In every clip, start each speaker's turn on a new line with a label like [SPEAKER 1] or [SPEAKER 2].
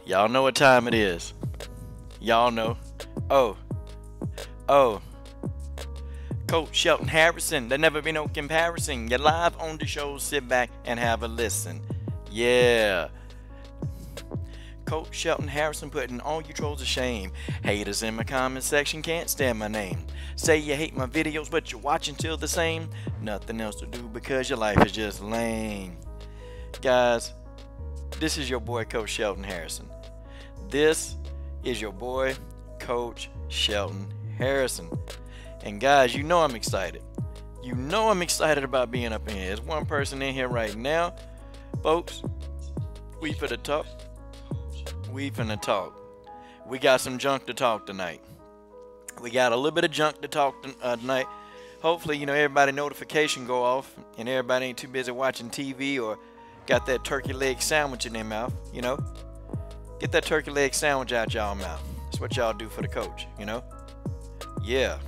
[SPEAKER 1] Y'all know what time it is. Y'all know. Oh, oh. Coach Shelton Harrison, there never be no comparison. You're live on the show, sit back and have a listen. Yeah. Coach Shelton Harrison putting all you trolls to shame. Haters in my comment section can't stand my name. Say you hate my videos, but you're watching till the same. Nothing else to do because your life is just lame. Guys, this is your boy, Coach Shelton Harrison. This is your boy, Coach Shelton Harrison. And guys, you know I'm excited. You know I'm excited about being up in here. There's one person in here right now. Folks, we finna talk. We finna talk. We got some junk to talk tonight. We got a little bit of junk to talk tonight. Hopefully, everybody notification go off and everybody ain't too busy watching TV or got that turkey leg sandwich in their mouth, Get that turkey leg sandwich out y'all mouth. That's what y'all do for the coach, Yeah.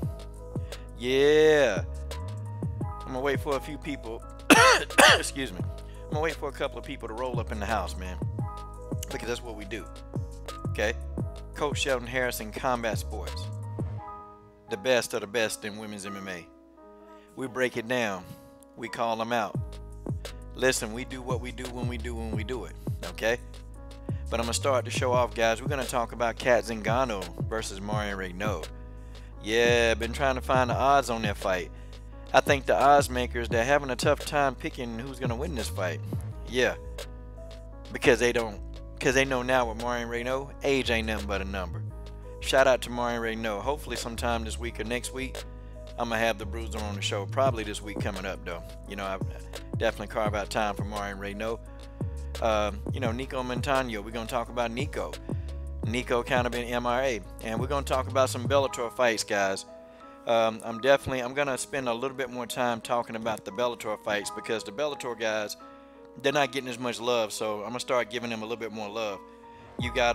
[SPEAKER 1] Yeah. I'm gonna wait for a few people. Excuse me. I'm gonna wait for a couple of people to roll up in the house, man. Because that's what we do. Okay? Coach Shelton Harrison, Combat Sports. The best of the best in women's MMA. We break it down. We call them out. Listen, we do what we do when we do it. Okay? But I'm gonna start the show off, guys. We're gonna talk about Cat Zingano versus Marion Reneau. Yeah, been trying to find the odds on that fight. I think the odds makers, they're having a tough time picking who's gonna win this fight. Yeah, because they know now with Marion Reneau, age ain't nothing but a number. Shout out to Marion Reneau. Hopefully sometime this week or next week, I'm gonna have the Bruiser on the show. Probably this week coming up though. I definitely carve out time for Marion Reneau. Nicco Montano. We're gonna talk about Nicco. Nicco kind of been MRA, and we're gonna talk about some Bellator fights, guys. I'm gonna spend a little bit more time talking about the Bellator fights because the Bellator guys, they're not getting as much love, so I'm gonna start giving them a little bit more love. You got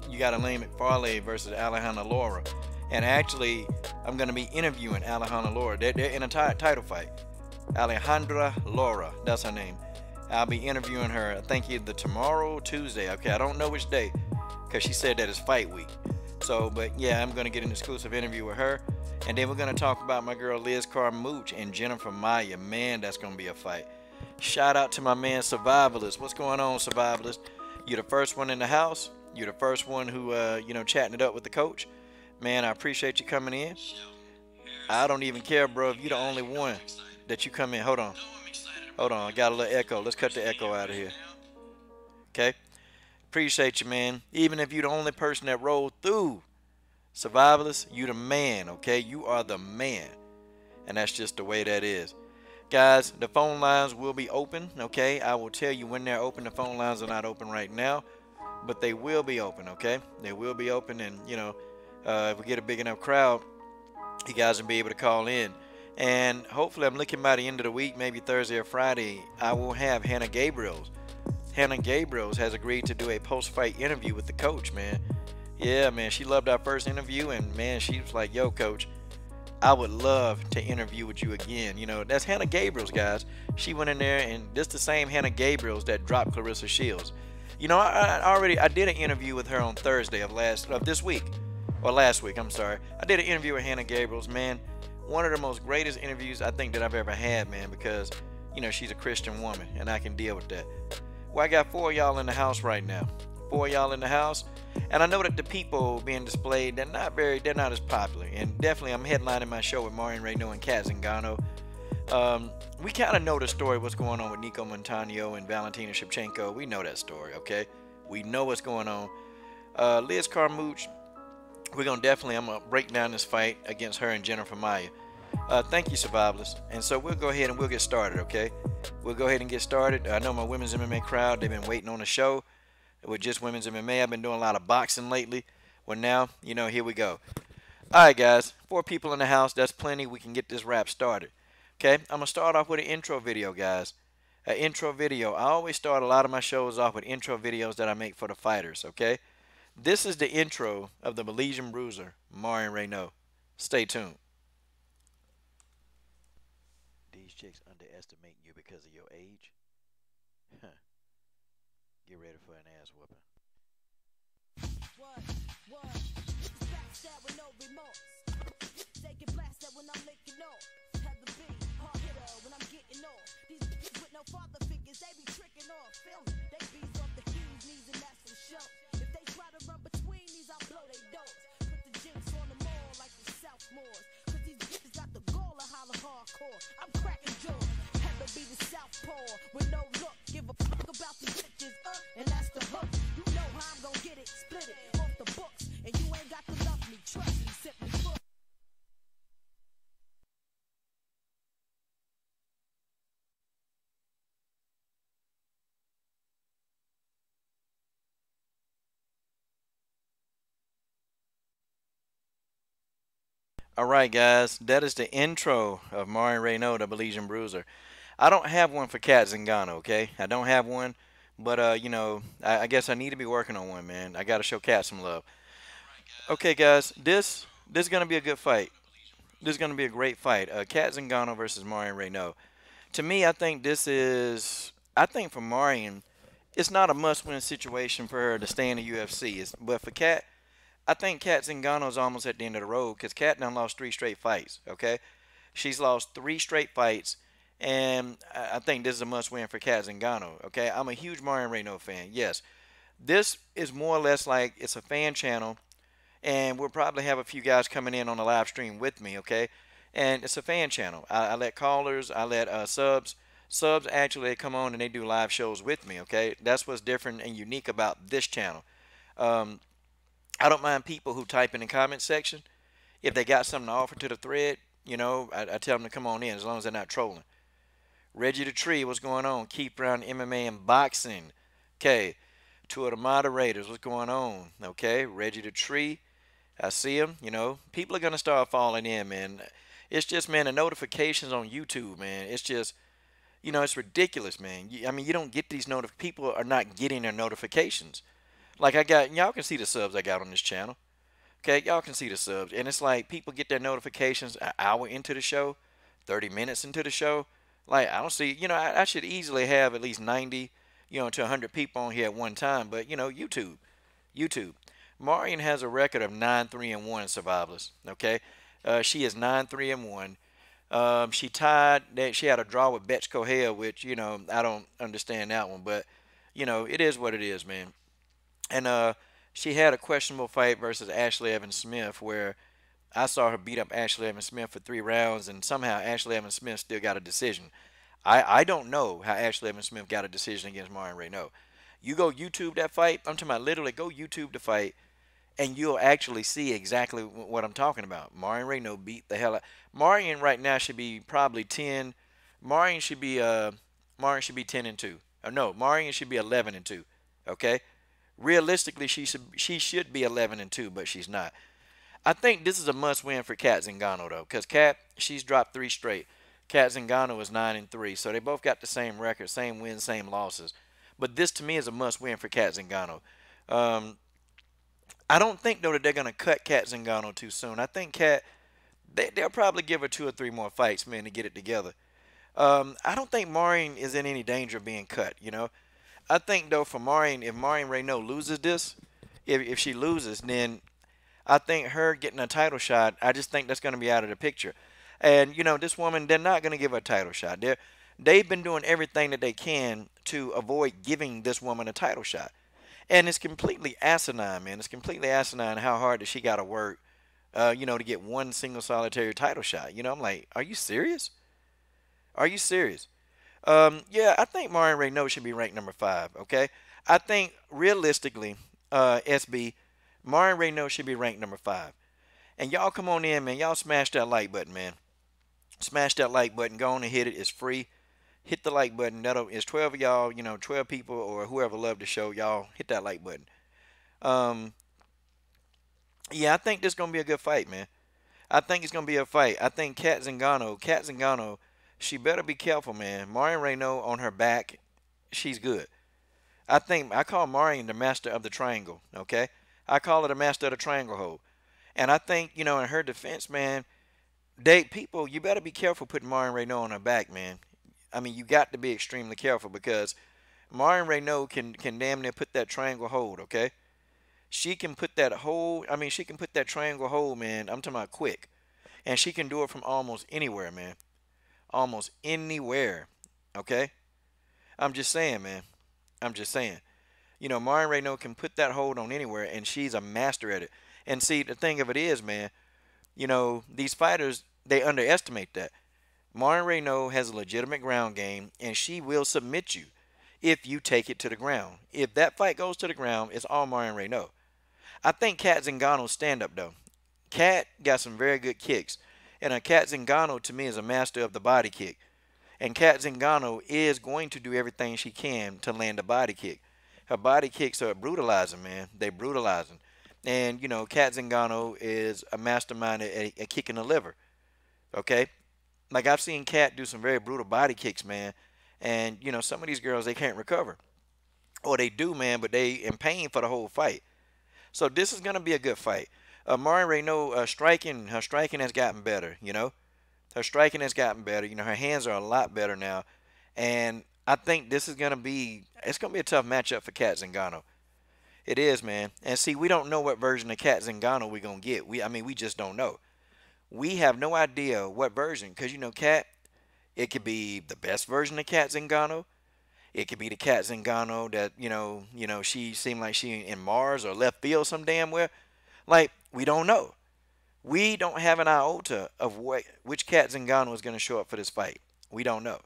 [SPEAKER 1] Elaine MacFarlane versus Alejandra Lara, and actually I'm gonna be interviewing Alejandra Lara. They're in a title fight. Alejandra Lara, that's her name. I'll be interviewing her, I think either tomorrow or Tuesday. Okay, I don't know which day, because she said that it's fight week. So, but yeah, I'm going to get an exclusive interview with her. And then we're going to talk about my girl Liz Carmouche and Jennifer Maia. Man, that's going to be a fight. Shout out to my man Survivalist. What's going on, Survivalist? You're the first one in the house. You're the first one who, chatting it up with the coach. Man, I appreciate you coming in. I don't even care, bro, if you're the only one that you come in. Hold on. I got a little echo. Let's cut the echo out of here. Okay? Appreciate you, man. Even if you're the only person that rolled through, Survivalist, you the man, okay? You are the man. And that's just the way that is. Guys, the phone lines will be open, okay? I will tell you when they're open. The phone lines are not open right now, but they will be open, okay? They will be open, and, if we get a big enough crowd, you guys will be able to call in. And hopefully, I'm looking by the end of the week, maybe Thursday or Friday, I will have Hannah Gabriels. Hannah Gabriels has agreed to do a post-fight interview with the coach, man. Yeah, man, she loved our first interview, and, man, she was like, yo, coach, I would love to interview with you again. That's Hannah Gabriels, guys. She went in there, and this the same Hannah Gabriels that dropped Clarissa Shields. I did an interview with her on Thursday of this week, or last week, I'm sorry. I did an interview with Hannah Gabriels, man. One of the most greatest interviews I think that I've ever had, man, because, she's a Christian woman, and I can deal with that. Well, I got 4 of y'all in the house right now. 4 of y'all in the house. And I know that the people being displayed, they're not as popular. And definitely I'm headlining my show with Marion Reneau and Cat Zingano. We kind of know the story, what's going on with Nicco Montano and Valentina Shevchenko. We know that story, okay? We know what's going on. Liz Carmouche, I'm going to break down this fight against her and Jennifer Maia. Thank you, Survivalists. And so we'll go ahead and we'll get started, okay? We'll go ahead and get started. I know my women's MMA crowd, they've been waiting on the show with just women's MMA. I've been doing a lot of boxing lately. Well, now, here we go. All right, guys. 4 people in the house. That's plenty. We can get this wrap started. Okay? I'm going to start off with an intro video, guys. An intro video. I always start a lot of my shows off with intro videos that I make for the fighters, okay? This is the intro of the Belizean Bruiser, Marion Reneau. Stay tuned. These chicks underestimate you because of your age? Huh.
[SPEAKER 2] Get ready for an ass whooping.
[SPEAKER 3] What? What? Backstab with no remorse. Taking blasted when I'm licking off. Have the beat, hard hitter when I'm getting off. These with no father figures, they be tricking off. Feel me? They bees off the keys, knees, and that's for sure. If they try to run between these, I'll blow they doors. Put the jinx on them all like the Southmores. Cause these bitches got the gall to holler hardcore. I'm cracking jaws. Have to be the Southpaw with no look. Give a fuck about the bitches, and that's the hook. You know how I'm gonna get it, split it off the books. And you ain't got to love me, trust me, simply put.
[SPEAKER 1] All right, guys, that is the intro of Marion Reneau, the Belizean Bruiser. I don't have one for Cat Zingano, okay? I don't have one, but I guess I need to be working on one, man. I got to show Cat some love. Okay, guys, this is gonna be a good fight. This is gonna be a great fight. Cat Zingano versus Marion Reneau. To me, I think I think for Marion, it's not a must-win situation for her to stay in the UFC. But for Cat, I think Cat Zingano's almost at the end of the road because Cat done lost three straight fights. Okay, she's lost three straight fights, and I think this is a must-win for Cat Zingano. Okay, I'm a huge Marion Reneau fan. Yes, this is more or less like it's a fan channel, and we'll probably have a few guys coming in on the live stream with me. Okay, and it's a fan channel. I let callers, I let subs actually come on and they do live shows with me. Okay, that's what's different and unique about this channel. Um, I don't mind people who type in the comment section. If they got something to offer to the thread, I tell them to come on in as long as they're not trolling. Reggie the Tree, what's going on? Keep around MMA and boxing. Okay. Two of the moderators, what's going on? Okay. Reggie the Tree, I see him. People are going to start falling in, man. It's just, man, the notifications on YouTube, man. It's just, it's ridiculous, man. I mean, you don't get these people are not getting their notifications. Like y'all can see the subs I got on this channel. Okay, y'all can see the subs. And it's like people get their notifications an hour into the show, 30 minutes into the show. Like, I don't see, I should easily have at least 90, to 100 people on here at one time. But, YouTube. Marion has a record of 9-3-1 survivors. Okay, she is 9-3-1. She tied that she had a draw with Betch Kohel, which, I don't understand that one. But, it is what it is, man. And she had a questionable fight versus Ashley Evans Smith where I saw her beat up Ashley Evans Smith for 3 rounds, and somehow Ashley Evans Smith still got a decision. I don't know how Ashley Evans Smith got a decision against Marion Reneau. You go YouTube that fight. I'm talking about literally go YouTube the fight, and you'll actually see exactly what I'm talking about. Marion Reneau beat the hell out. Marion right now should be probably 10. Marion should be 10-2. No, Marion should be 11-2. Okay. Realistically, she should be 11-2, but she's not. I think this is a must-win for Cat Zingano though, because Cat she's dropped 3 straight. Cat Zingano is 9-3, so they both got the same record, same wins, same losses. But this to me is a must-win for Cat Zingano. Um, I don't think though that they're gonna cut Cat Zingano too soon. I think they'll probably give her 2 or 3 more fights, man, to get it together. I don't think Marion is in any danger of being cut. I think though for Marion, if Marion Reneau loses this, if she loses, then I think her getting a title shot, I just think that's going to be out of the picture. And this woman, they're not going to give her a title shot. They've been doing everything that they can to avoid giving this woman a title shot, and it's completely asinine, man. It's completely asinine how hard that she got to work, to get one single solitary title shot. I'm like, are you serious? Are you serious? Yeah, I think Marion Reneau should be ranked number 5. Okay, I think realistically, SB, Marion Reneau should be ranked number 5. And y'all come on in, man. Y'all smash that like button, man. Smash that like button. Go on and hit it. It's free. Hit the like button. It's 12 of y'all. 12 people or whoever love the show. Y'all hit that like button. Um, yeah, I think this is gonna be a good fight, man. I think it's gonna be a fight. I think Cat Zingano, she better be careful, man. Marion Reneau on her back, she's good. I call Marion the master of the triangle. Okay, I call her the master of the triangle hold. And I think in her defense, man, you better be careful putting Marion Reneau on her back, man. I mean, you got to be extremely careful because Marion Reneau can damn near put that triangle hold, okay? She can put that hold, I mean, she can put that triangle hold, man. I'm talking about quick. And she can do it from almost anywhere, man. Almost anywhere, okay? I'm just saying, man. I'm just saying. You know, Marion Reneau can put that hold on anywhere, and she's a master at it. And see, the thing of it is, man, you know, these fighters, they underestimate that. Marion Reneau has a legitimate ground game, and she will submit you if you take it to the ground. If that fight goes to the ground, it's all Marion Reneau. I think Cat Zingano's stand up though. Cat got some very good kicks. And a Cat Zingano to me is a master of the body kick. And Cat Zingano is going to do everything she can to land a body kick. Her body kicks are brutalizing, man. They brutalizing. And, you know, Cat Zingano is a mastermind at kicking the liver. Okay? Like I've seen Cat do some very brutal body kicks, man. And, you know, some of these girls, they can't recover. Or they do, man, but they in pain for the whole fight. So this is going to be a good fight. Marion Reneau, her striking has gotten better, you know. Her striking has gotten better. You know, her hands are a lot better now. And I think this is going to be, it's going to be a tough matchup for Cat Zingano. It is, man. And see, we don't know what version of Cat Zingano we're going to get. I mean, we just don't know. We have no idea what version. Because, you know, Cat, it could be the best version of Cat Zingano. It could be the Cat Zingano that, she seemed like she in Mars or left field some damn where. Like, we don't know. We don't have an iota of which Cat Zingano is going to show up for this fight. We don't know.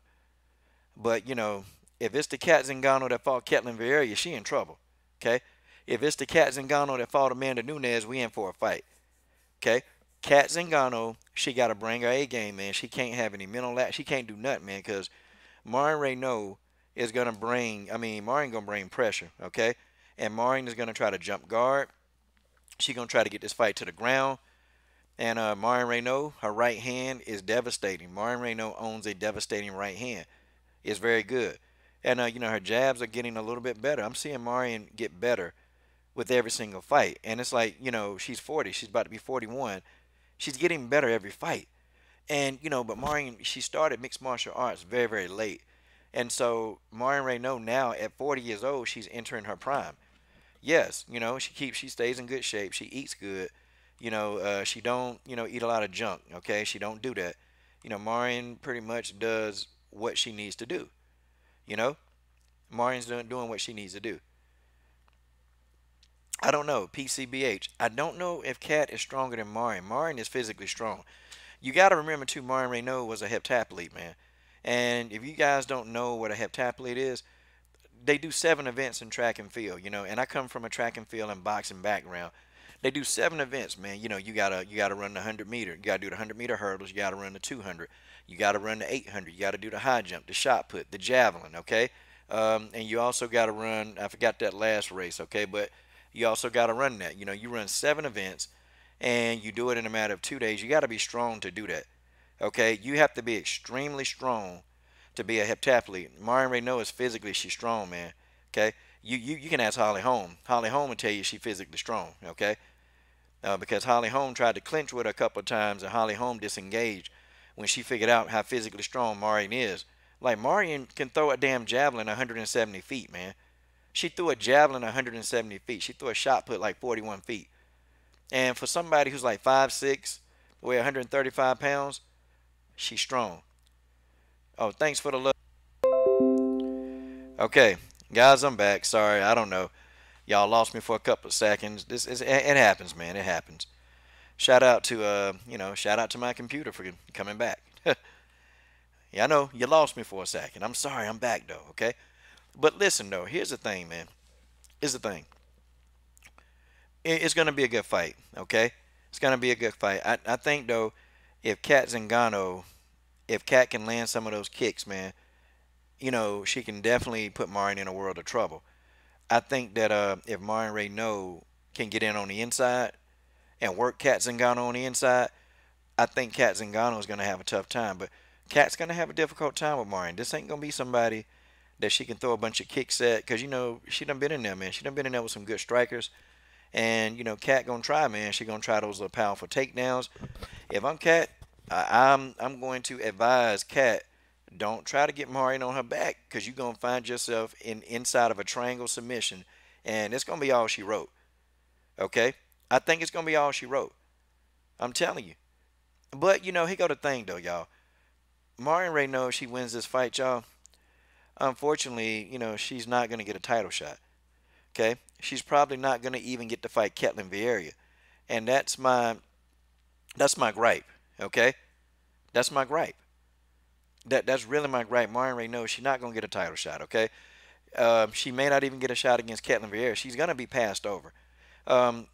[SPEAKER 1] But, you know, if it's the Cat Zingano that fought Ketlin Vieira, she in trouble. Okay? If it's the Cat Zingano that fought Amanda Nunes, we in for a fight. Okay? Cat Zingano, she got to bring her A game, man. She can't have any mental lapse. She can't do nothing, man, because Marion Reneau is going to bring, Marion going to bring pressure, okay? And Marion is going to try to jump guard. She's going to try to get this fight to the ground. And Marion Reneau, her right hand is devastating. Marion Reneau owns a devastating right hand. It's very good. And, her jabs are getting a little bit better. I'm seeing Marion get better with every single fight. And it's like, she's 40. She's about to be 41. She's getting better every fight. And, but Marion, she started mixed martial arts very, very late. And so Marion Reneau now at 40 years old, she's entering her prime. Yes, she stays in good shape. She eats good. She don't, eat a lot of junk, okay? She don't do that. Marion pretty much does what she needs to do. Marion's doing what she needs to do. I don't know, PCBH. I don't know if Cat is stronger than Marion. Marion is physically strong. You got to remember, too, Marion Reneau was a heptathlete, man. And if you guys don't know what a heptathlete is, they do 7 events in track and field, and I come from a track and field and boxing background. They do 7 events, man. You gotta run the 100-meter. You gotta do the 100-meter hurdles. You gotta run the 200. You gotta run the 800. You gotta do the high jump, the shot put, the javelin, okay? And you also gotta run, I forgot that last race, okay? But you also gotta run that. You run 7 events, and you do it in a matter of 2 days. You gotta be strong to do that. Okay, you have to be extremely strong to be a heptathlete. Marion Reneau is physically, she's strong, man. Okay, you can ask Holly Holm. Holly Holm will tell you she's physically strong. Okay, because Holly Holm tried to clinch with her a couple of times, and Holly Holm disengaged when she figured out how physically strong Marion is. Like, Marion can throw a damn javelin 170 feet, man. She threw a javelin 170 feet. She threw a shot put like 41 feet. And for somebody who's like 5'6", weigh 135 pounds, she's strong. Oh, thanks for the love. Okay, guys, I'm back. Sorry, I don't know. Y'all lost me for a couple of seconds. It happens, man. It happens. Shout out to shout out to my computer for coming back. Yeah, I know you lost me for a second. I'm sorry. I'm back though. Okay, but listen though. Here's the thing, man. Here's the thing. It's gonna be a good fight. Okay, it's gonna be a good fight. I think though, if Cat Zingano, if Cat can land some of those kicks, man, she can definitely put Marion in a world of trouble. I think that if Marion Reneau can get in on the inside and work Cat Zingano on the inside, I think Cat Zingano is going to have a tough time. But Cat's going to have a difficult time with Marion. This ain't going to be somebody that she can throw a bunch of kicks at, because, she done been in there, man. She done been in there with some good strikers. And, Cat going to try, man. She going to try those little powerful takedowns. If I'm Cat, I'm going to advise Cat Don't try to get Marion on her back because you're gonna find yourself inside of a triangle submission, and it's gonna be all she wrote. Okay, I think it's gonna be all she wrote. I'm telling you. But here go the thing though, y'all. Marion Reneau, if she wins this fight, y'all. Unfortunately, she's not gonna get a title shot. Okay, she's probably not gonna even get to fight Ketlin Vieira, and that's my gripe. Okay, that's my gripe. That's really my gripe. Marion Reneau, she's not gonna get a title shot. Okay, she may not even get a shot against Ketlin Vieira. She's gonna be passed over.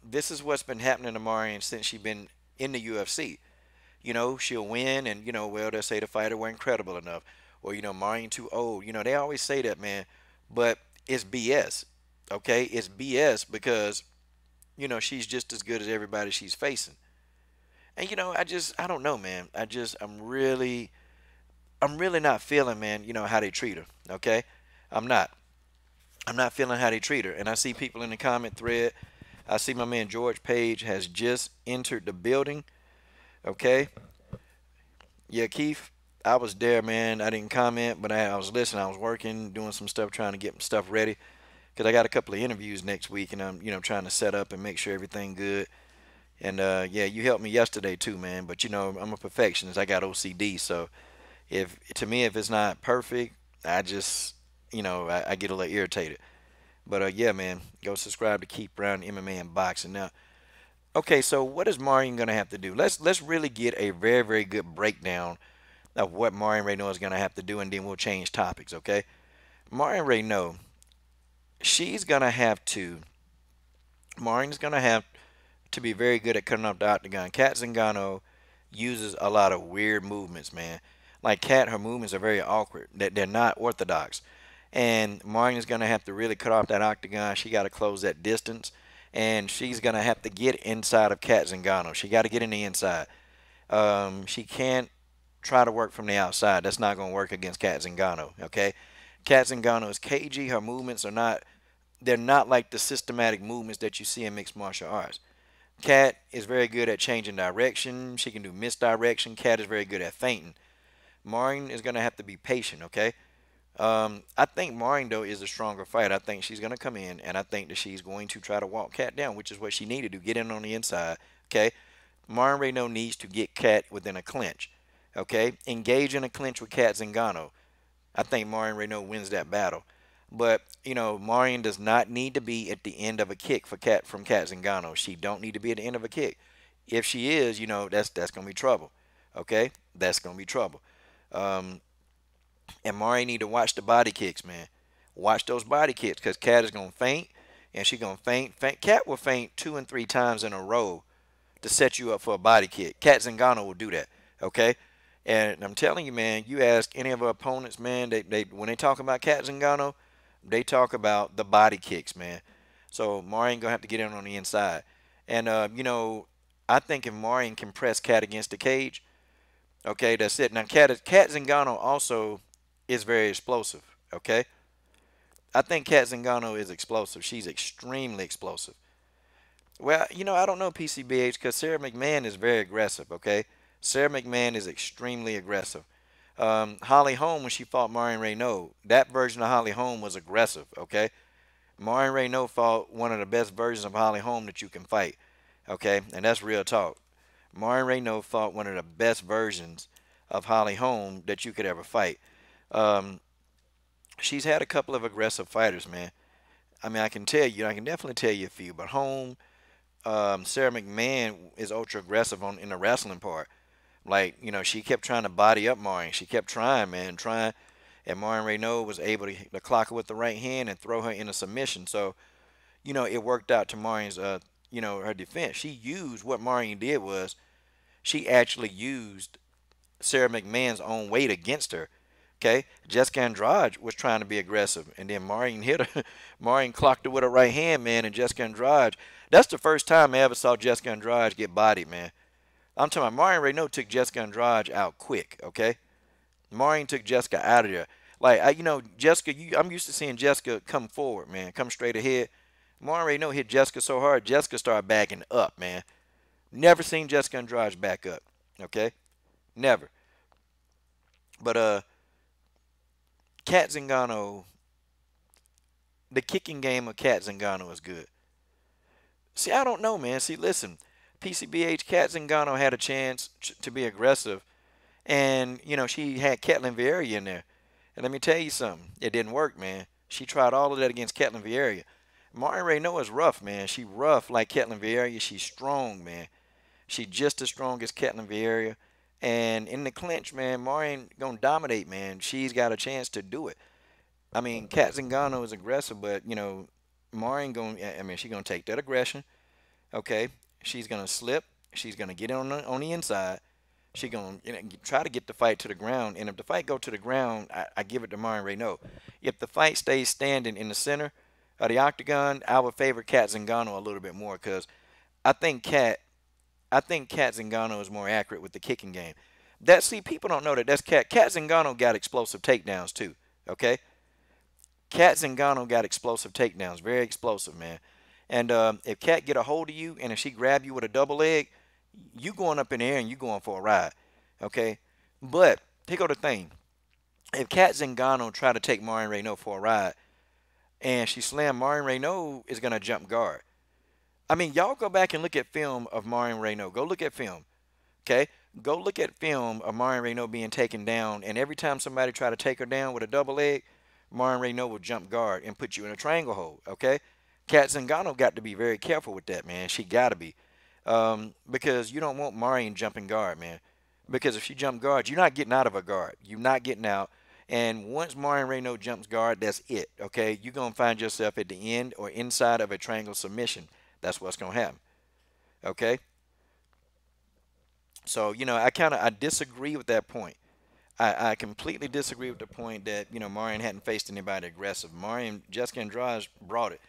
[SPEAKER 1] This is what's been happening to Marion since she's been in the UFC. She'll win, and well, they'll say the fighter weren't incredible enough, or Marion too old. They always say that, man, but it's BS. Okay, it's BS because she's just as good as everybody she's facing. And I don't know, man. I'm really not feeling, man. How they treat her. Okay, I'm not. I'm not feeling how they treat her. And I see people in the comment thread. I see my man George Page has just entered the building. Okay. Yeah, Keith, I was there, man. I didn't comment, but I was listening. I was working, doing some stuff, trying to get stuff ready. Because I got a couple of interviews next week, and I'm, trying to set up and make sure everything good. And, yeah, you helped me yesterday, too, man. But, I'm a perfectionist. I got OCD. So, if it's not perfect, I just, I get a little irritated. But, yeah, man, go subscribe to Keith Brown, MMA and Boxing. Now, okay, so what is Marion gonna have to do? Let's really get a very, very good breakdown of what Marion Reneau is gonna have to do, and then we'll change topics. Okay, Marion Reneau, she's gonna have to. Marion's gonna have to be very good at cutting off the octagon. Cat Zingano uses a lot of weird movements, man. Like Cat, her movements are very awkward. They're not orthodox, and Marion's gonna have to really cut off that octagon. She got to close that distance, and she's gonna have to get inside of Cat Zingano. She got to get in the inside. She can't try to work from the outside. That's not gonna work against Cat Zingano. Okay, Cat Zingano is cagey. Her movements are not. They're not like the systematic movements that you see in mixed martial arts. Cat is very good at changing direction. She can do misdirection. Cat is very good at feinting. Marion is gonna have to be patient. Okay. I think Marion, though, is a stronger fighter. I think she's going to come in, and I think that she's going to try to walk Cat down, which is what she needed to do, get in on the inside. Okay, Marion Reneau needs to get Cat within a clinch. Okay, engage in a clinch with Cat Zingano. I think Marion Reneau wins that battle. But, Marion does not need to be at the end of a kick from Cat Zingano. She don't need to be at the end of a kick. If she is, that's going to be trouble. Okay, that's going to be trouble. And Marion need to watch the body kicks, man. Watch those body kicks, because Cat is going to feint, and she's going to feint. Cat will feint 2 and 3 times in a row to set you up for a body kick. Cat Zingano will do that, okay? And I'm telling you, man, you ask any of our opponents, man, they when they talk about Cat Zingano, they talk about the body kicks, man. So Marion going to have to get in on the inside. And, I think if Marion can press Cat against the cage, okay, that's it. Now, Cat Zingano also is very explosive, okay? I think Cat Zingano is explosive. She's extremely explosive. Well, I don't know, PCBH, because Sarah McMahon is very aggressive, okay? Sarah McMahon is extremely aggressive. Holly Holm, when she fought Marion Reneau, that version of Holly Holm was aggressive, okay? Marion Reneau fought one of the best versions of Holly Holm that you can fight, okay? And that's real talk. Marion Reneau fought one of the best versions of Holly Holm that you could ever fight. She's had a couple of aggressive fighters, man. I mean, I can definitely tell you a few, but Holm, Sarah McMahon is ultra aggressive in the wrestling part. Like, she kept trying to body up Marion. She kept trying, man, trying. And Marion Reneau was able to clock her with the right hand and throw her in a submission. So, it worked out to Marion's, her defense. What Marion did was she actually used Sarah McMahon's own weight against her. Okay, Jessica Andrade was trying to be aggressive, and then Marion hit her. Marion clocked her with her right hand, man, and Jessica Andrade. That's the first time I ever saw Jessica Andrade get bodied, man. I'm talking about Marion Reneau took Jessica Andrade out quick, okay? Marion took Jessica out of there. Like, Jessica, I'm used to seeing Jessica come forward, man, come straight ahead. Marion Reneau hit Jessica so hard, Jessica started backing up, man. Never seen Jessica Andrade back up, okay? Never. But, Cat Zingano, the kicking game of Cat Zingano is good. See, I don't know, man. See, listen, PCBH Cat Zingano had a chance to be aggressive, and she had Ketlin Vieira in there. And let me tell you something, it didn't work, man. She tried all of that against Ketlin Vieira. Marion Reneau is rough, man. She rough like Ketlin Vieira. She's strong, man. She just as strong as Ketlin Vieira. And in the clinch, man, Marion gonna dominate, man. She's got a chance to do it. I mean, Cat Zingano is aggressive, but Marion I mean, she's gonna take that aggression. Okay, she's gonna slip. She's gonna get on the inside. She's gonna try to get the fight to the ground. And if the fight go to the ground, I give it to Marion Reneau. If the fight stays standing in the center of the octagon, I would favor Cat Zingano a little bit more because I think Cat I think Cat Zingano is more accurate with the kicking game. See, people don't know that that's Cat. Cat Zingano got explosive takedowns too. Okay, Cat Zingano got explosive takedowns, very explosive, man. And if Cat get a hold of you, and if she grab you with a double leg, you going up in the air and you going for a ride. Okay, but here go the thing: if Cat Zingano try to take Marion Reneau for a ride, and she slam Marion Reneau is gonna jump guard. I mean, y'all go back and look at film of Marion Reneau. Go look at film. Okay? Go look at film of Marion Reneau being taken down, and every time somebody try to take her down with a double leg, Marion Reneau will jump guard and put you in a triangle hold. Okay? Cat Zingano got to be very careful with that, man. She got to be. Because you don't want Marion jumping guard, man. Because if she jump guard, you're not getting out of a guard. You're not getting out. And once Marion Reneau jumps guard, that's it. Okay? You're going to find yourself at the end or inside of a triangle submission. That's what's going to happen. Okay? So, I disagree with that point. I completely disagree with the point that, Marion hadn't faced anybody aggressive. Jessica Andrade brought it.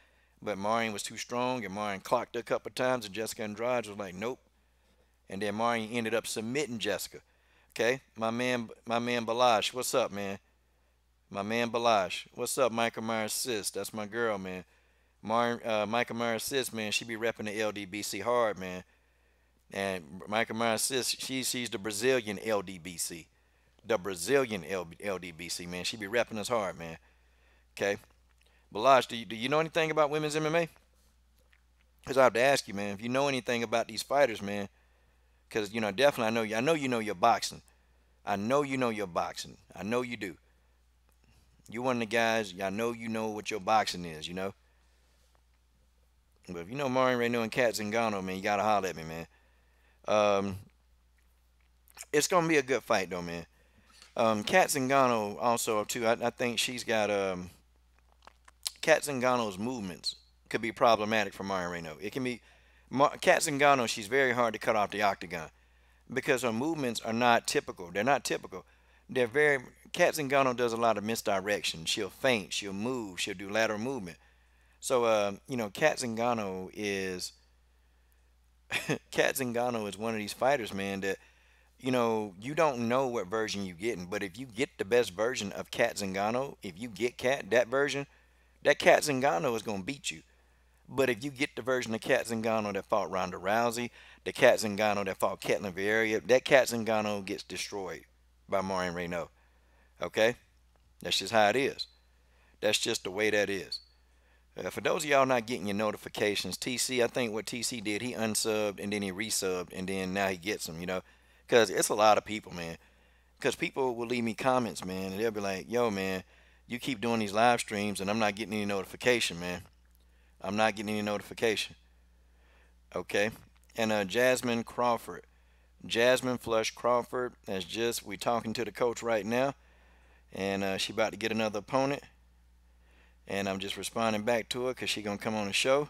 [SPEAKER 1] But Marion was too strong, and Marion clocked her a couple of times, and Jessica Andrade was like, nope. And then Marion ended up submitting Jessica. Okay? My man Balash, what's up, man? My man Balash. What's up, Michael Myers Sis? That's my girl, man. Michael Myers Sis, man, she be repping the LDBC hard, man. And Michael Myers Sis, she's the Brazilian LDBC. The Brazilian LDBC, man. She be repping us hard, man. Okay? Balaj, do you know anything about women's MMA? Because I have to ask you, man, if you know anything about these fighters, man. Because, definitely I know you know your boxing. I know you know your boxing. I know you do. You one of the guys, I know you know what your boxing is, But if you know Marion Reneau and Cat Zingano, man, you gotta holler at me, man. It's gonna be a good fight, though, man. Cat Zingano also too. I think she's got Cat Zingano's movements could be problematic for Marion Reneau. It can be Cat Zingano. She's very hard to cut off the octagon because her movements are not typical. They're not typical. They're very. Cat Zingano does a lot of misdirection. She'll feint. She'll move. She'll do lateral movement. So, Cat Zingano is Cat Zingano is one of these fighters, man, that, you don't know what version you getting. But if you get the best version of Cat Zingano, if you get that version, that Cat Zingano is going to beat you. But if you get the version of Cat Zingano that fought Ronda Rousey, the Cat Zingano that fought Ketlin Vieira, that Cat Zingano gets destroyed by Marion Reneau. Okay? That's just how it is. That's just the way that is. For those of y'all not getting your notifications, TC, I think what TC did, he unsubbed and then he resubbed and then now he gets them, Because it's a lot of people, man. Because people will leave me comments, man, and they'll be like, yo, man, you keep doing these live streams and I'm not getting any notification, man. I'm not getting any notification. Okay? And Jasmine Crawford. Jasmine Flush Crawford, we talking to the coach right now. And she about to get another opponent. And I'm just responding back to her because she going to come on the show.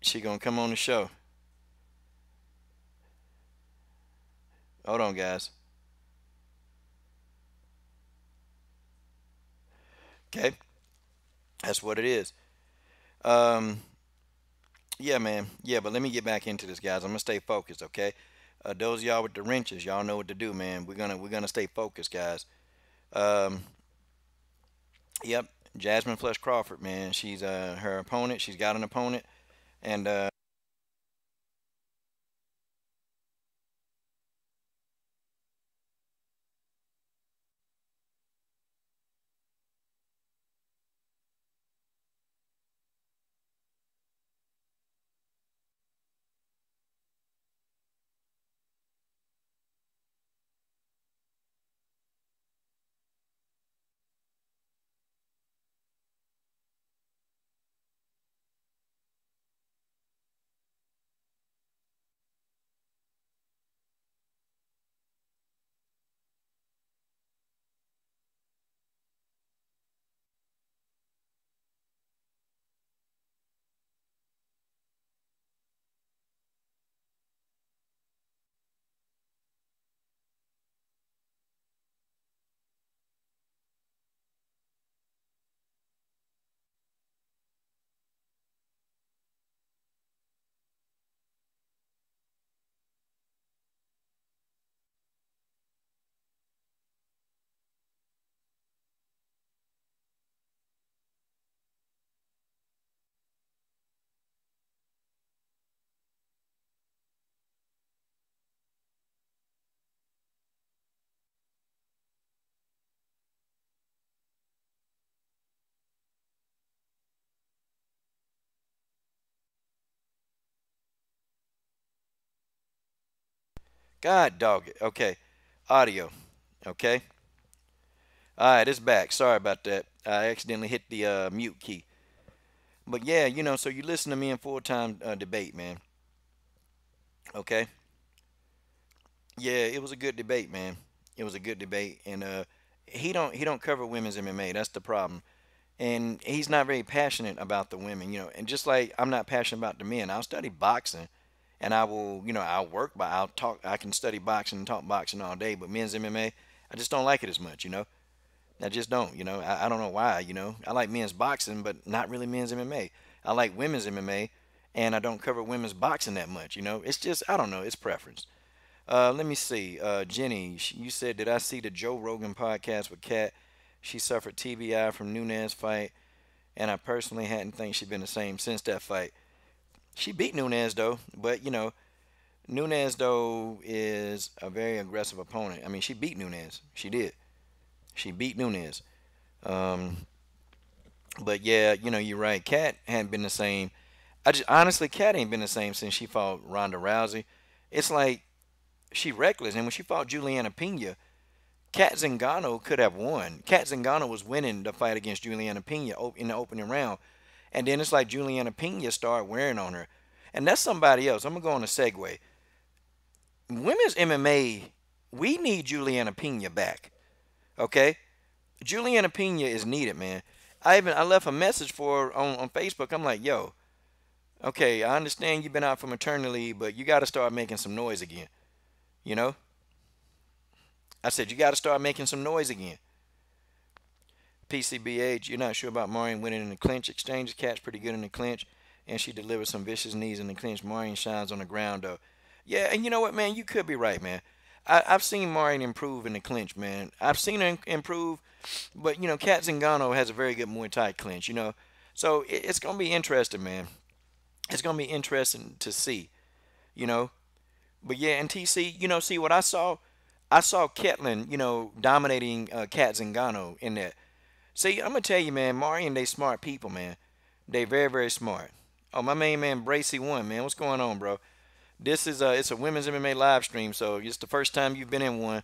[SPEAKER 1] She going to come on the show. Hold on, guys. Okay. That's what it is. Yeah, man. Yeah, but let me get back into this, guys. I'm going to stay focused, okay? Those of y'all with the wrenches, y'all know what to do, man. We're gonna stay focused, guys. Yep, Jasmine Flesh Crawford, man. She's her opponent. She's got an opponent, and God dog it. Okay. Audio. Okay. All right, it's back. Sorry about that. I accidentally hit the mute key. But yeah, so you listen to me in full time debate, man. Okay. Yeah, it was a good debate, man. It was a good debate, and he don't cover women's MMA. That's the problem, and he's not very passionate about the women, And just like I'm not passionate about the men, I'll study boxing, and I will, I'll work, but I'll talk. I can study boxing and talk boxing all day, but men's MMA, I just don't like it as much. I just don't, I don't know why. I like men's boxing, but not really men's MMA. I like women's MMA, and I don't cover women's boxing that much. It's just I don't know. It's preference. Let me see. Jenny, you said, did I see the Joe Rogan podcast with Kat? She suffered TBI from Nunez fight, and I personally hadn't think she'd been the same since that fight. She beat Nunez though, but Nunez though is a very aggressive opponent. I mean, she beat Nunez. She did. She beat Nunez. Um, but yeah, you're right. Kat hadn't been the same. I just honestly, Kat ain't been the same since she fought Ronda Rousey. It's like she reckless. And when she fought Juliana Pena, Kat Zingano could have won. Kat Zingano was winning the fight against Juliana Pena in the opening round. And then it's like Juliana Pena started wearing on her. And that's somebody else. I'm going to go on a segue. Women's MMA, we need Juliana Pena back. Okay? Juliana Pena is needed, man. I left a message for her on Facebook. I'm like, yo, okay, I understand you've been out for maternity leave, but you got to start making some noise again. You know? I said, you got to start making some noise again. PCBH, you're not sure about Marion winning in the clinch exchange. Cat's pretty good in the clinch, and she delivers some vicious knees in the clinch. Marion shines on the ground, though. Yeah, and you know what, man? You could be right, man. I've seen Marion improve in the clinch, man. I've seen her improve, but, Kat Zingano has a very good Muay Thai clinch. So it's going to be interesting, man. It's going to be interesting to see, you know. But, yeah, and TC, see what I saw? I saw Ketlin, dominating Kat Zingano in that. See, I'm going to tell you, man, Marion, they smart people, man. They very, very smart. Oh, my main man, Bracy One, man. What's going on, bro? This is it's a women's MMA live stream, so it's the first time you've been in one.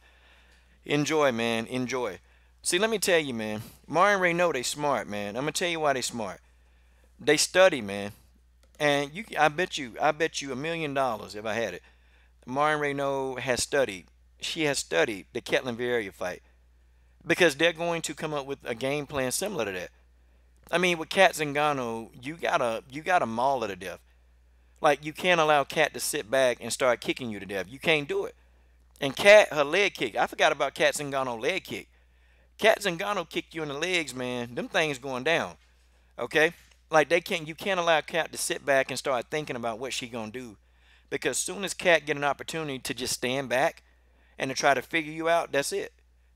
[SPEAKER 1] Enjoy, man. Enjoy. See, let me tell you, man. Marion Reneau, they smart, man. I'm going to tell you why they smart. They study, man. And I bet you $1,000,000 if I had it. Marion Reneau has studied. She has studied the Ketlin Vieira fight. Because they're going to come up with a game plan similar to that. I mean, with Kat Zingano, you gotta maul her to death. Like, you can't allow Kat to sit back and start kicking you to death. You can't do it. And Kat, her leg kick. I forgot about Kat Zingano leg kick. Kat Zingano kick you in the legs, man. Them things going down. Okay? Like, you can't allow Kat to sit back and start thinking about what she gonna do. Because soon as Kat get an opportunity to just stand back and to try to figure you out, that's it.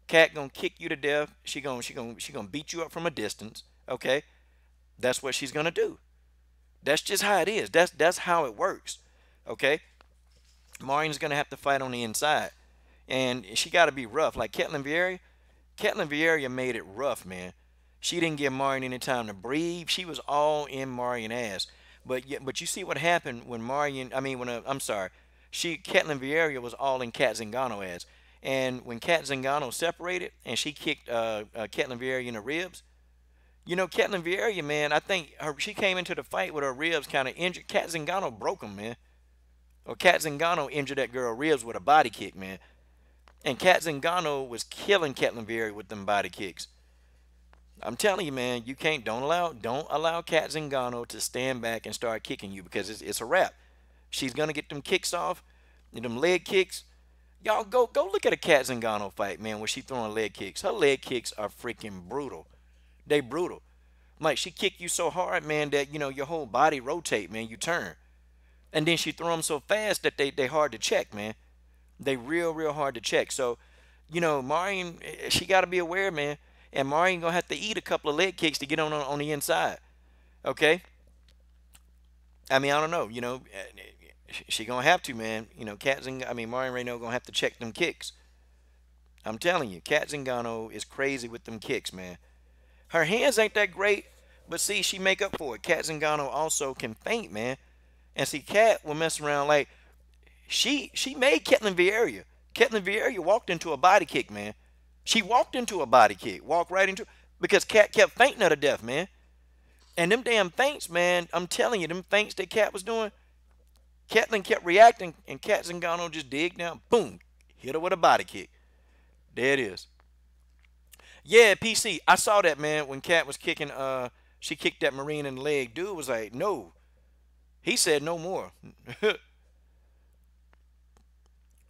[SPEAKER 1] Kat gonna kick you to death. She gonna beat you up from a distance. Okay? That's what she's gonna do. That's just how it is. That's how it works. Okay? Marion's gonna have to fight on the inside. And she gotta be rough. Like Ketlin Vieira made it rough, man. She didn't give Marion any time to breathe. She was all in Marion ass. But you see what happened when Ketlin Vieira was all in Kat Zingano ass. And when Kat Zingano separated and she kicked Ketlin Vieira in the ribs, Ketlin Vieira, man, I think she came into the fight with her ribs kind of injured. Kat Zingano broke them, man. Or Kat Zingano injured that girl ribs with a body kick, man. And Kat Zingano was killing Ketlin Vieira with them body kicks. I'm telling you, man, don't allow Kat Zingano to stand back and start kicking you because it's a wrap. She's gonna get them kicks off, them leg kicks. Y'all go look at a Kat Zingano fight, man, where she throwing leg kicks. Her leg kicks are freaking brutal. They brutal. Like, she kick you so hard, man, that, your whole body rotate, man. You turn. And then she throw them so fast that they hard to check, man. They real hard to check. So, Marion, she got to be aware, man. And Marion going to have to eat a couple of leg kicks to get on the inside. Okay? I mean, I don't know. She going to have to, man. Marion Reneau going to have to check them kicks. I'm telling you, Kat Zingano is crazy with them kicks, man. Her hands ain't that great, but see, she make up for it. Kat Zingano also can feint, man. And see, Kat will mess around like, She made Ketlin Vieira. Ketlin Vieira walked into a body kick, man. She walked into a body kick, walked right into because Cat kept fainting her to death, man. And them damn feints, man, I'm telling you, them feints that Cat was doing, Ketlin kept reacting, and Cat Zingano just dig down, boom, hit her with a body kick. There it is. Yeah, PC. I saw that, man, when Cat was kicking, she kicked that Marine in the leg. Dude was like, no. He said no more.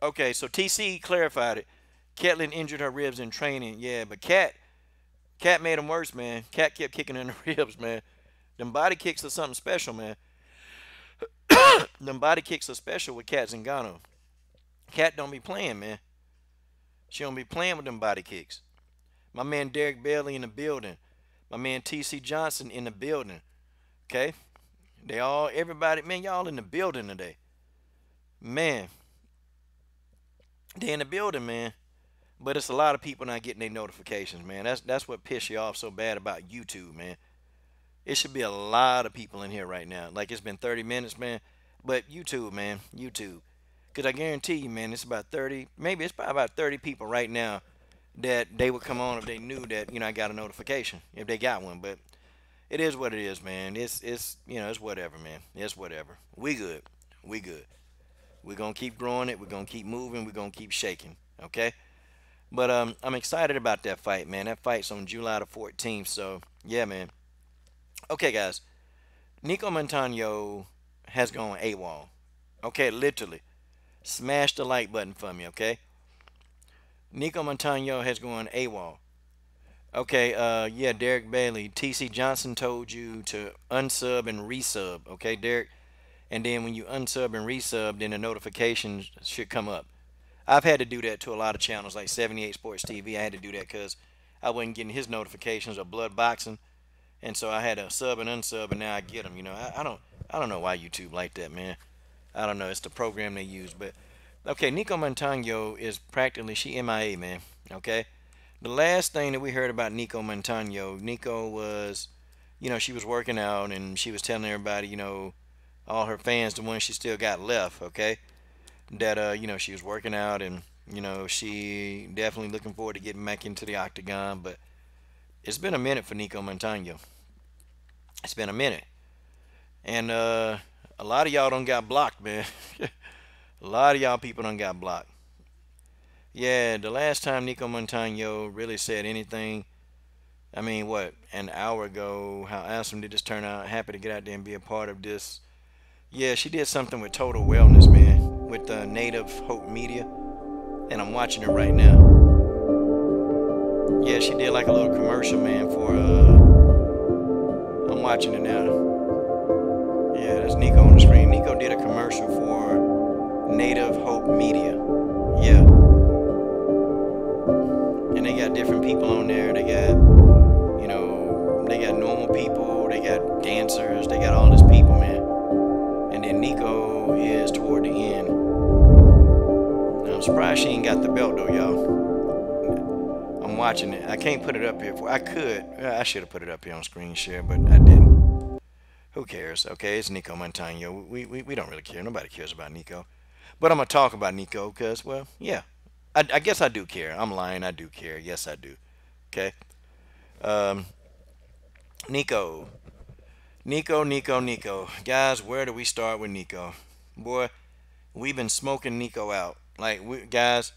[SPEAKER 1] Okay, so TC clarified it. Ketlin injured her ribs in training. Yeah, but Cat made him worse, man. Cat kept kicking her in the ribs, man. Them body kicks are something special, man. Them body kicks are special with Cat Zingano. Cat don't be playing, man. She don't be playing with them body kicks. My man Derek Bailey in the building. My man TC Johnson in the building. Okay? They all, everybody, man, y'all in the building today. Man. They in the building, man. But it's a lot of people not getting their notifications, man. That's what pisses you off so bad about YouTube, man. It should be a lot of people in here right now. Like it's been 30 minutes, man. But YouTube, man, YouTube. Because I guarantee you, man, it's about 30, maybe it's probably about 30 people right now that they would come on if they knew that, I got a notification, if they got one. But it is what it is, man. It's it's whatever, man. It's whatever. We good. We good. We're going to keep growing it. We're going to keep moving. We're going to keep shaking, okay? But I'm excited about that fight, man. That fight's on July the 14th, so, yeah, man. Okay, guys. Nicco Montano has gone AWOL. Okay, literally. Smash the like button for me, okay? Nicco Montano has gone AWOL. Okay, yeah, Derek Bailey. TC Johnson told you to unsub and resub, okay, Derek? And then when you unsub and resub, then the notifications should come up. I've had to do that to a lot of channels like 78 Sports TV. I had to do that because I wasn't getting his notifications of blood boxing. And so I had to sub and unsub, and now I get them. I don't know why YouTube like that, man. I don't know. It's the program they use. But, okay, Nicco Montano is practically, she MIA, man. Okay? The last thing that we heard about Nicco Montano, Nicco was, she was working out, and she was telling everybody, all her fans, the ones she still got left, okay, that, she was working out, and, she definitely looking forward to getting back into the octagon. But it's been a minute for Nicco Montano. It's been a minute. And a lot of y'all done got blocked, man. A lot of y'all people done got blocked. Yeah, the last time Nicco Montano really said anything, I mean, what, an hour ago, how awesome did this turn out? Happy to get out there and be a part of this. Yeah, she did something with Total Wellness, man, with Native Hope Media. And I'm watching it right now. Yeah, she did like a little commercial, man, for, I'm watching it now. Yeah, that's Nicco on the screen. Nicco did a commercial for Native Hope Media. Yeah. And they got different people on there. They got, they got normal people. They got dancers. They got all this people, man. And then Nicco is toward the end. Now, I'm surprised she ain't got the belt, though, y'all. I'm watching it. I can't put it up here. I could. I should have put it up here on screen share, but I didn't. Who cares? Okay, it's Nicco Montano. We don't really care. Nobody cares about Nicco. But I'm going to talk about Nicco because, well, yeah. I guess I do care. I'm lying. I do care. Yes, I do. Okay. Nicco. Guys, where do we start with Nicco? Boy, we've been smoking Nicco out. Like, guys,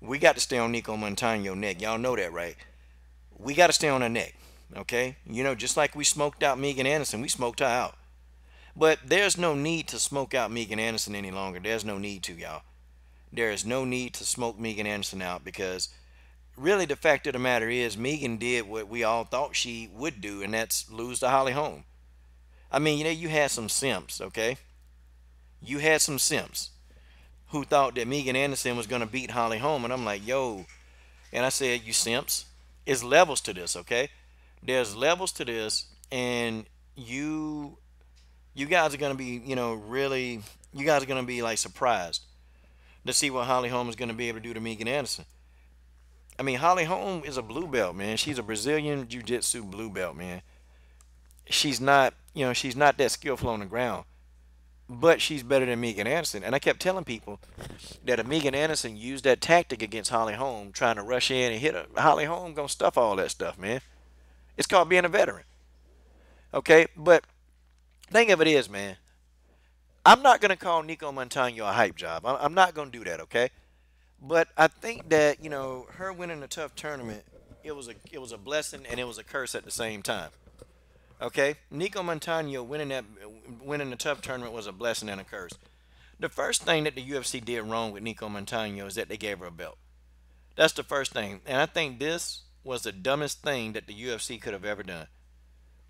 [SPEAKER 1] we got to stay on Nicco Montano neck. Y'all know that, right? We got to stay on her neck. Okay? Just like we smoked out Megan Anderson, we smoked her out. But there's no need to smoke out Megan Anderson any longer. There's no need to, y'all. There is no need to smoke Megan Anderson out because really the fact of the matter is Megan did what we all thought she would do, and that's lose to Holly Holm. I mean, you had some simps, okay? You had some simps who thought that Megan Anderson was going to beat Holly Holm, and I'm like, yo. And I said, you simps, it's levels to this, okay? There's levels to this, and you guys are going to be, really, you guys are going to be, like, surprised to see what Holly Holm is going to be able to do to Megan Anderson. I mean, Holly Holm is a blue belt, man. She's a Brazilian Jiu-Jitsu blue belt, man. She's not, she's not that skillful on the ground. but she's better than Megan Anderson. And I kept telling people that if Megan Anderson used that tactic against Holly Holm, trying to rush in and hit her, Holly Holm gonna stuff all that stuff, man. It's called being a veteran. Okay, but thing of it is, man, I'm not gonna call Nicco Montano a hype job. I'm not gonna do that. Okay, but I think that her winning a tough tournament, it was a blessing and it was a curse at the same time. Okay, Nicco Montano winning the tough tournament was a blessing and a curse. The first thing that the UFC did wrong with Nicco Montano is that they gave her a belt. That's the first thing, and I think this was the dumbest thing that the UFC could have ever done.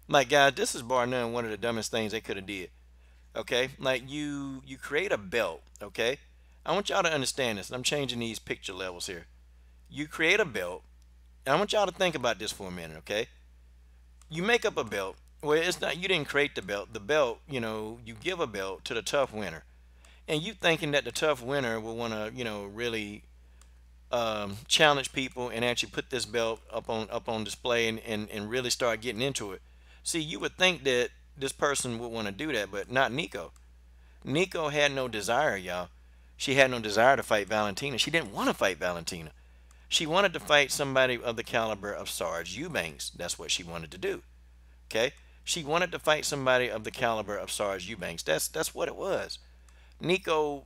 [SPEAKER 1] Like, guys, this is bar none one of the dumbest things they could have did. Okay, like you create a belt. Okay, I want y'all to understand this, and I'm changing these picture levels here. You create a belt, and I want y'all to think about this for a minute. Okay, you make up a belt. Well, it's not, you didn't create the belt. The belt, you give a belt to the tough winner, and you thinking that the tough winner will want to, really challenge people and actually put this belt up on display and really start getting into it. See, you would think that this person would want to do that, but not Nicco. Nicco had no desire, y'all. She had no desire to fight Valentina. She didn't want to fight Valentina. She wanted to fight somebody of the caliber of Sarge Eubanks. That's what she wanted to do. Okay? She wanted to fight somebody of the caliber of Sarge Eubanks. That's what it was. Nicco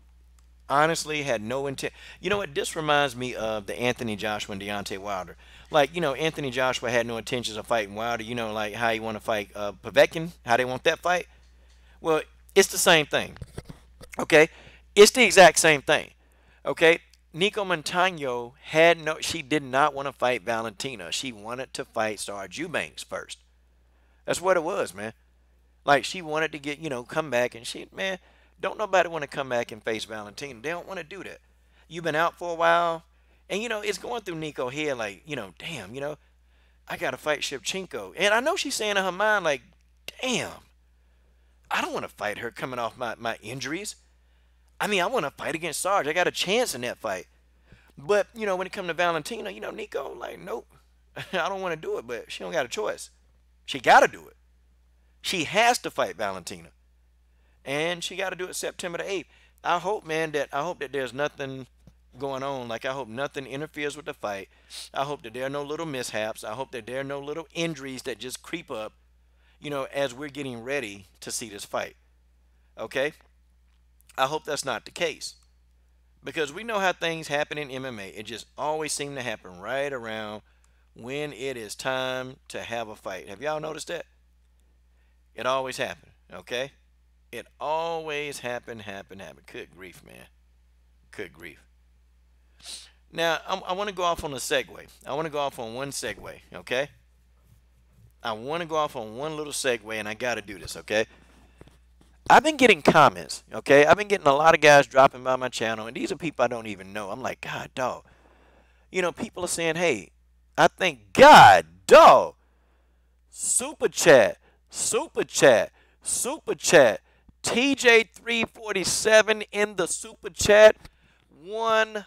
[SPEAKER 1] honestly had no intent. You know what? This reminds me of the Anthony Joshua and Deontay Wilder. Like, Anthony Joshua had no intentions of fighting Wilder. Like how he want to fight Povetkin, how they want that fight. Well, it's the same thing. Okay? It's the exact same thing. Okay? Nicco Montano she did not want to fight Valentina. She wanted to fight Sarge Eubanks first. That's what it was, man. Like, she wanted to come back, and man, don't nobody want to come back and face Valentina. They don't want to do that. You've been out for a while, and it's going through Nicco's head like, damn, I gotta fight Shevchenko. And I know she's saying in her mind like, damn, I don't want to fight her coming off my injuries. I mean, I want to fight against Sarge. I got a chance in that fight. But, when it comes to Valentina, Nicco, like, nope, I don't want to do it, but she don't got a choice. She got to do it. She has to fight Valentina. And she got to do it September the 8th. I hope that there's nothing going on. Like, I hope nothing interferes with the fight. I hope that there are no little mishaps. I hope that there are no little injuries that just creep up, as we're getting ready to see this fight. Okay? I hope that's not the case. Because we know how things happen in MMA. It just always seems to happen right around when it is time to have a fight. Have y'all noticed that? It always happened. Okay? It always happen. Good grief, man. Good grief. Now, I want to go off on a segue. I want to go off on one segue, okay? I want to go off on one little segue, and I got to do this, okay? I've been getting comments, okay? I've been getting a lot of guys dropping by my channel, and these are people I don't even know. I'm like, God, dog. People are saying, hey, I think, God, dog, super chat, super chat, super chat. TJ347 in the super chat, $100.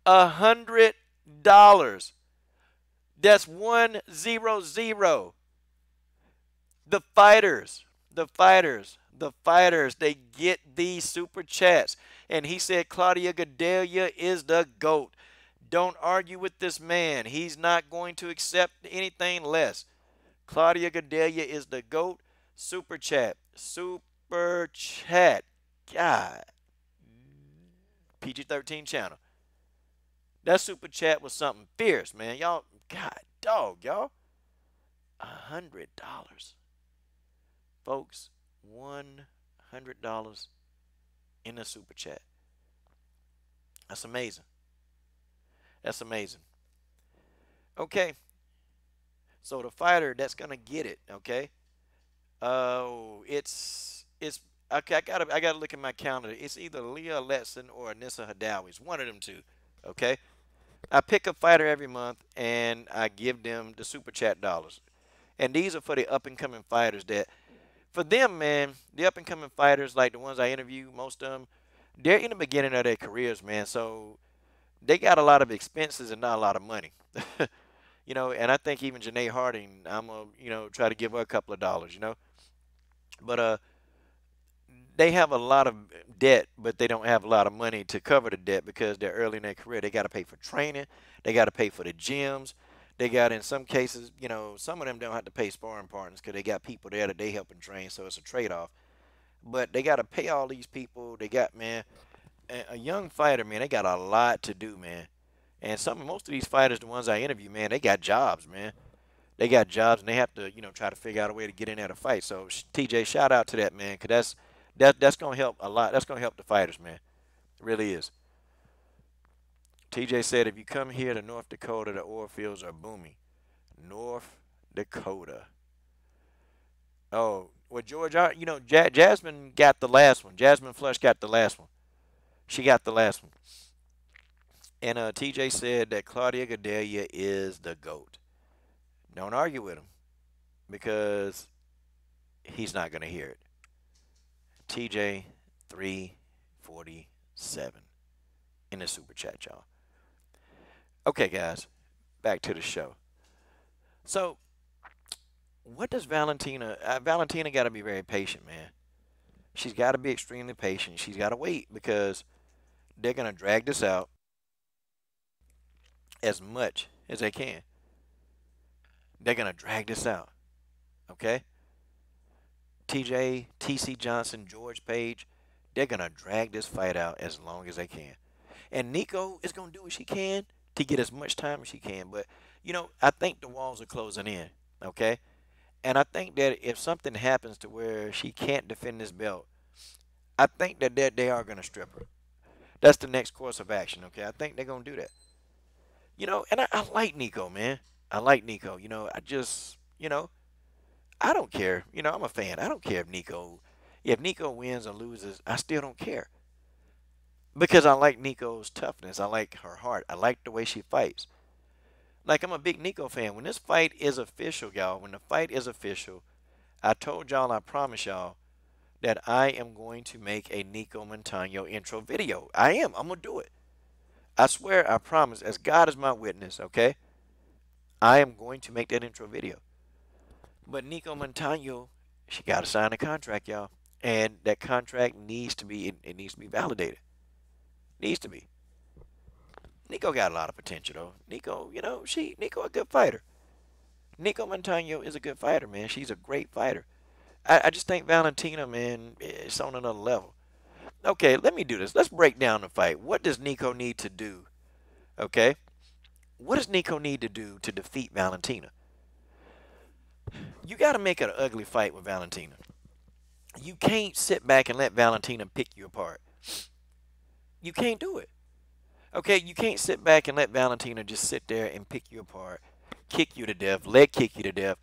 [SPEAKER 1] $100. That's 100. The fighters, they get these super chats. And he said Claudia Gadelha is the GOAT. Don't argue with this man. He's not going to accept anything less. Claudia Gadelha is the GOAT. Super chat. Super chat. God. PG-13 channel. That super chat was something fierce, man. Y'all, God, dog, y'all. $100. Folks, $100 in a super chat. That's amazing. That's amazing. Okay. So the fighter that's gonna get it, okay? Oh, it's okay. I gotta look at my calendar. It's either Leah Letson or Anissa Hadawi. It's one of them two. Okay. I pick a fighter every month and I give them the super chat dollars. And these are for the up and coming fighters that, for them, man, the up and coming fighters, like the ones I interview, most of them, they're in the beginning of their careers, man. So they got a lot of expenses and not a lot of money. And I think even Janae Harding, I'm going to, try to give her a couple of dollars, But they have a lot of debt, but they don't have a lot of money to cover the debt because they're early in their career. They got to pay for training, they got to pay for the gyms. They got, in some cases, some of them don't have to pay sparring partners because they got people there that they help and train, so it's a trade-off. But they got to pay all these people. They got, man, a young fighter, man, they got a lot to do, man. And most of these fighters, the ones I interview, man, they got jobs, man. They got jobs, and they have to, try to figure out a way to get in there to fight. So, TJ, shout out to that, man, because that's gonna help a lot. That's gonna help the fighters, man. It really is. TJ said, if you come here to North Dakota, the oil fields are booming. North Dakota. Oh, well, George, Jasmine got the last one. Jasmine Flush got the last one. She got the last one. And TJ said that Claudia Gadelia is the GOAT. Don't argue with him because he's not going to hear it. TJ 347 in the super chat, y'all. Okay, guys, back to the show. So, what does Valentina? Valentina got to be very patient, man. She's got to be extremely patient. She's got to wait because they're going to drag this out as much as they can. They're going to drag this out. Okay? TJ, TC Johnson, George Page, they're going to drag this fight out as long as they can. And Nicco is going to do what she can to get as much time as she can. But, I think the walls are closing in. Okay? And I think that if something happens to where she can't defend this belt, I think that they are going to strip her. That's the next course of action, okay? I think they're going to do that. And I like Nicco, man. I like Nicco. I don't care. I'm a fan. I don't care if Nicco wins or loses. I still don't care. Because I like Nicco's toughness. I like her heart. I like the way she fights. Like, I'm a big Nicco fan. When this fight is official, y'all, when the fight is official, I told y'all, I promise y'all, that I am going to make a Nicco Montano intro video. I am. I'm going to do it. I swear, I promise, as God is my witness, okay? I am going to make that intro video. But Nicco Montano, she got to sign a contract, y'all. And that contract needs to be, it needs to be validated. Needs to be. Nicco got a lot of potential, though. Nicco, Nicco a good fighter. Nicco Montano is a good fighter, man. She's a great fighter. I just think Valentina, man, is on another level. Okay, let me do this. Let's break down the fight. What does Nicco need to do? Okay? What does Nicco need to do to defeat Valentina? You got to make it an ugly fight with Valentina. You can't sit back and let Valentina pick you apart. You can't do it. Okay, you can't sit back and let Valentina just sit there and pick you apart, kick you to death, leg kick you to death.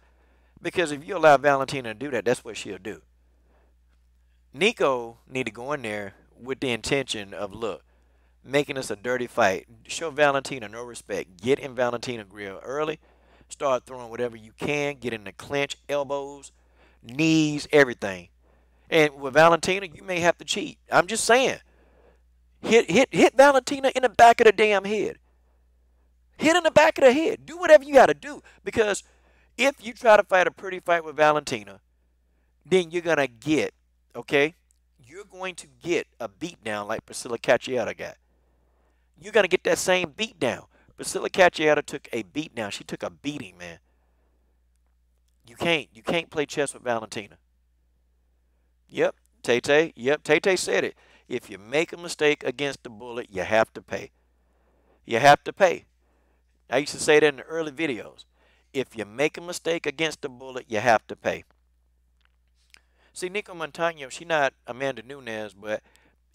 [SPEAKER 1] Because if you allow Valentina to do that, that's what she'll do. Nicco need to go in there with the intention of, look, making this a dirty fight. Show Valentina no respect. Get in Valentina grill early. Start throwing whatever you can. Get in the clinch, elbows, knees, everything. And with Valentina, you may have to cheat. I'm just saying. Hit Valentina in the back of the damn head. Hit in the back of the head. Do whatever you got to do. Because if you try to fight a pretty fight with Valentina, then you're going to get, okay, you're going to get a beatdown like Priscilla Cacciata got. You're going to get that same beatdown. Priscilla Cacciata took a beatdown. She took a beating, man. You can't play chess with Valentina. Yep, Tay-Tay. Yep, Tay-Tay said it. If you make a mistake against the bullet, you have to pay. You have to pay. I used to say that in the early videos. If you make a mistake against the bullet, you have to pay. See, Nicco Montano, she not Amanda Nunes, but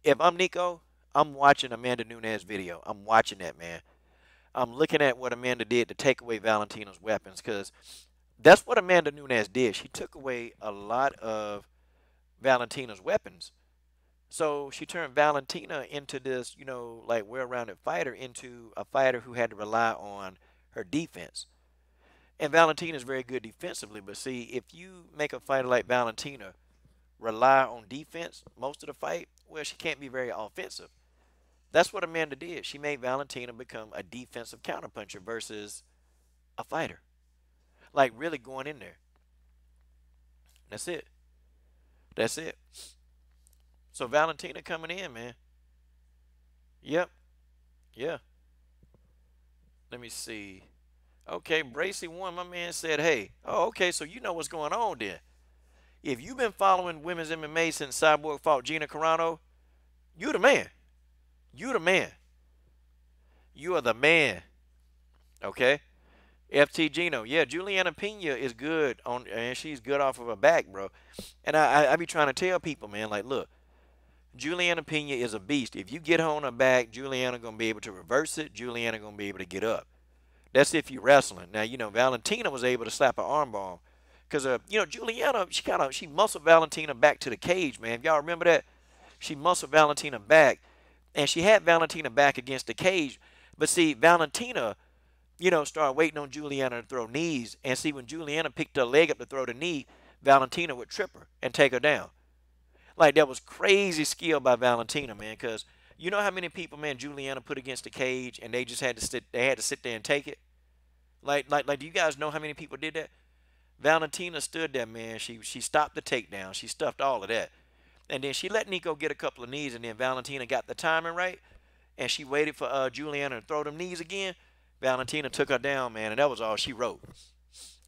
[SPEAKER 1] if I'm Nicco, I'm watching Amanda Nunes video. I'm watching that, man. I'm looking at what Amanda did to take away Valentina's weapons, because that's what Amanda Nunes did. She took away a lot of Valentina's weapons. So she turned Valentina into this, like well-rounded fighter, into a fighter who had to rely on her defense. And Valentina is very good defensively, but see, if you make a fighter like Valentina rely on defense most of the fight, well, she can't be very offensive. That's what Amanda did. She made Valentina become a defensive counterpuncher versus a fighter. Like really going in there. That's it.
[SPEAKER 2] That's it. So Valentina coming in, man. Yep. Yeah. Let me see. Okay, Bracy won. My man said, hey, oh, okay, so you know what's going on then. If you've been following women's MMA since Cyborg fought Gina Carano, you the man. You the man. You are the man. Okay? FT Gino. Yeah, Juliana Pena is good on, and she's good off of her back, bro. And I be trying to tell people, man, like, look, Juliana Pena is a beast. If you get her on her back, Juliana gonna be able to reverse it. Juliana gonna be able to get up. That's if you're wrestling. Now, Valentina was able to slap her armbar. Because, Juliana, she muscled Valentina back to the cage, man. Y'all remember that? She muscled Valentina back. And she had Valentina back against the cage. But see, Valentina, started waiting on Juliana to throw knees. And see, when Juliana picked her leg up to throw the knee, Valentina would trip her and take her down. Like, that was crazy skill by Valentina, man. Because you know how many people, man, Juliana put against the cage and they just had to sit there and take it? Like, do you guys know how many people did that? Valentina stood there, man. She stopped the takedown. She stuffed all of that. And then she let Nicco get a couple of knees, and then Valentina got the timing right, and she waited for Juliana to throw them knees again. Valentina took her down, man, and that was all she wrote.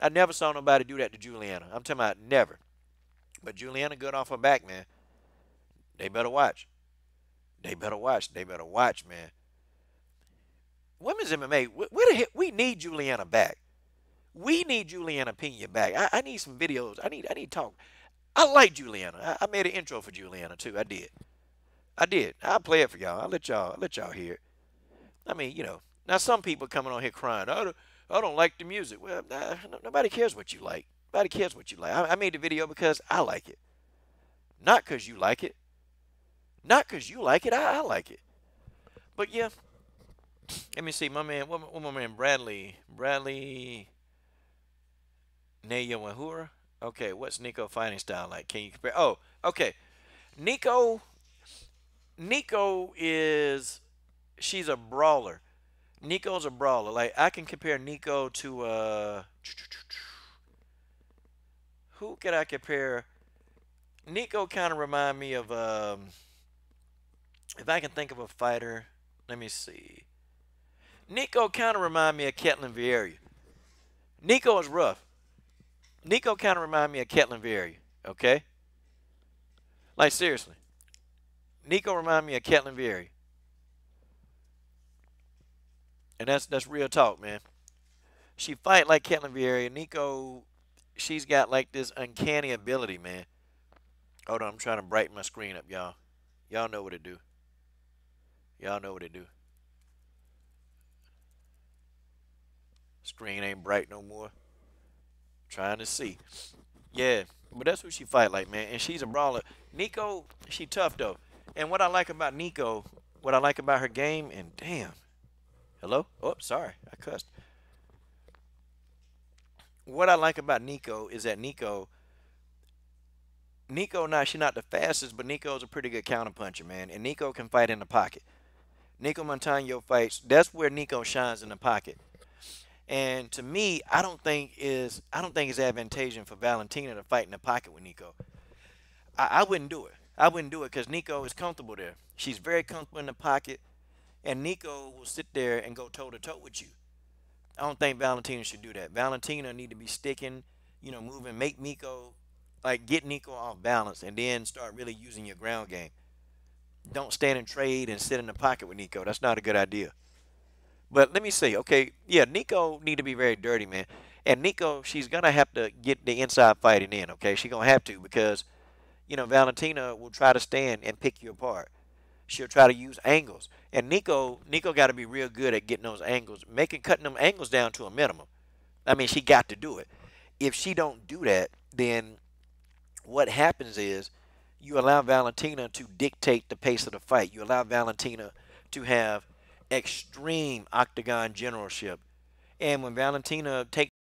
[SPEAKER 2] I never saw nobody do that to Juliana. I'm talking about never. But Juliana good off her back, man. They better watch. They better watch. They better watch, man. Women's MMA, we need Juliana back. We need Juliana Pena back. I need some videos. I need talk. I like Juliana. I made an intro for Juliana too. I did. I'll play it for y'all. I'll let y'all hear it. I mean, now some people coming on here crying, I don't like the music. Well, nobody cares what you like. Nobody cares what you like. I made the video because I like it. Not because you like it. Not because you like it. I like it. But yeah, let me see. My man, what my man Bradley Naya Wahura. Okay, what's Nicco fighting style like? Can you compare? Oh, okay. Nicco she's a brawler. Nicco's a brawler. Like, I can compare Nicco to who could I compare? Nicco kind of remind me of if I can think of a fighter, let me see. Nicco kind of remind me of Ketlin Vieira. Nicco is rough. Nicco kind of remind me of Ketlin Vieira, okay? Like, seriously. Nicco remind me of Ketlin Vieira. And that's real talk, man. She fight like Ketlin Vieira. Nicco, she's got like this uncanny ability, man. Hold on, I'm trying to brighten my screen up, y'all. Y'all know what it do. Y'all know what it do. Screen ain't bright no more. Trying to see. Yeah, but that's what she fight like, man. And she's a brawler. Nicco, she tough, though. And what I like about Nicco, what I like about her game, and damn. Hello? Oh, sorry. I cussed. What I like about Nicco is that Nicco, now, she's not the fastest, but Nicco's a pretty good counterpuncher, man. And Nicco can fight in the pocket. Nicco Montano fights, that's where Nicco shines in the pocket. And to me, I don't think it's advantageous for Valentina to fight in the pocket with Nicco. I wouldn't do it. I wouldn't do it because Nicco is comfortable there. She's very comfortable in the pocket, and Nicco will sit there and go toe to toe with you. I don't think Valentina should do that. Valentina need to be sticking, moving, make Nicco, like, get Nicco off balance, and then start really using your ground game. Don't stand and trade and sit in the pocket with Nicco. That's not a good idea. But let me see. Okay, yeah, Nicco need to be very dirty, man. And Nicco, she's going to have to get the inside fighting in, okay? She's going to have to because, Valentina will try to stand and pick you apart. She'll try to use angles. And Nicco got to be real good at getting those angles, cutting them angles down to a minimum. I mean, she got to do it. If she don't do that, then what happens is you allow Valentina to dictate the pace of the fight. You allow Valentina to have extreme octagon generalship. And when Valentina takes